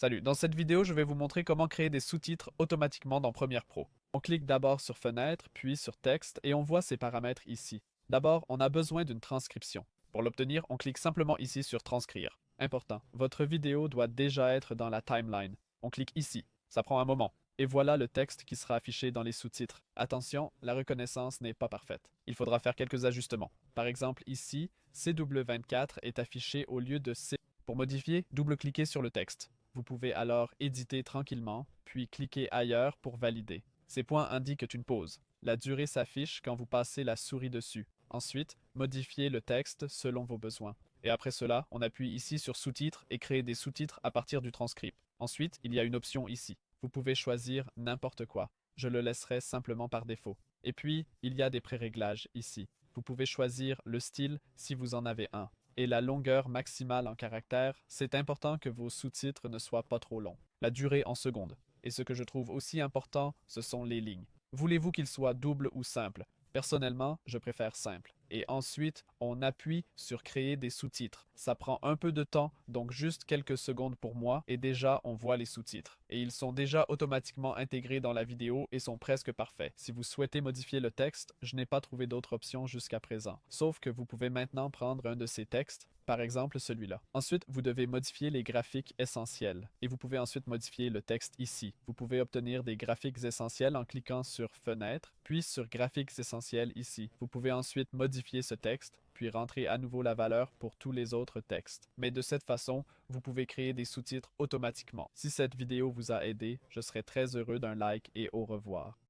Salut, dans cette vidéo, je vais vous montrer comment créer des sous-titres automatiquement dans Premiere Pro. On clique d'abord sur Fenêtre, puis sur Texte, et on voit ces paramètres ici. D'abord, on a besoin d'une transcription. Pour l'obtenir, on clique simplement ici sur Transcrire. Important, votre vidéo doit déjà être dans la timeline. On clique ici, ça prend un moment. Et voilà le texte qui sera affiché dans les sous-titres. Attention, la reconnaissance n'est pas parfaite. Il faudra faire quelques ajustements. Par exemple, ici, CW24 est affiché au lieu de C. Pour modifier, double-cliquez sur le texte. Vous pouvez alors éditer tranquillement, puis cliquer ailleurs pour valider. Ces points indiquent une pause. La durée s'affiche quand vous passez la souris dessus. Ensuite, modifiez le texte selon vos besoins. Et après cela, on appuie ici sur sous-titres et créer des sous-titres à partir du transcript. Ensuite, il y a une option ici. Vous pouvez choisir n'importe quoi. Je le laisserai simplement par défaut. Et puis, il y a des pré-réglages ici. Vous pouvez choisir le style si vous en avez un et la longueur maximale en caractères, c'est important que vos sous-titres ne soient pas trop longs. La durée en secondes. Et ce que je trouve aussi important, ce sont les lignes. Voulez-vous qu'ils soient doubles ou simples? Personnellement, je préfère simple. Et ensuite, on appuie sur créer des sous-titres. Ça prend un peu de temps, donc juste quelques secondes pour moi, et déjà on voit les sous-titres. Et ils sont déjà automatiquement intégrés dans la vidéo et sont presque parfaits. Si vous souhaitez modifier le texte, je n'ai pas trouvé d'autre option jusqu'à présent. Sauf que vous pouvez maintenant prendre un de ces textes, par exemple celui-là. Ensuite, vous devez modifier les graphiques essentiels. Et vous pouvez ensuite modifier le texte ici. Vous pouvez obtenir des graphiques essentiels en cliquant sur Fenêtre, puis sur Graphiques essentiels ici. Vous pouvez ensuite modifier ce texte, puis rentrer à nouveau la valeur pour tous les autres textes. Mais de cette façon, vous pouvez créer des sous-titres automatiquement. Si cette vidéo vous a aidé, je serais très heureux d'un like et au revoir.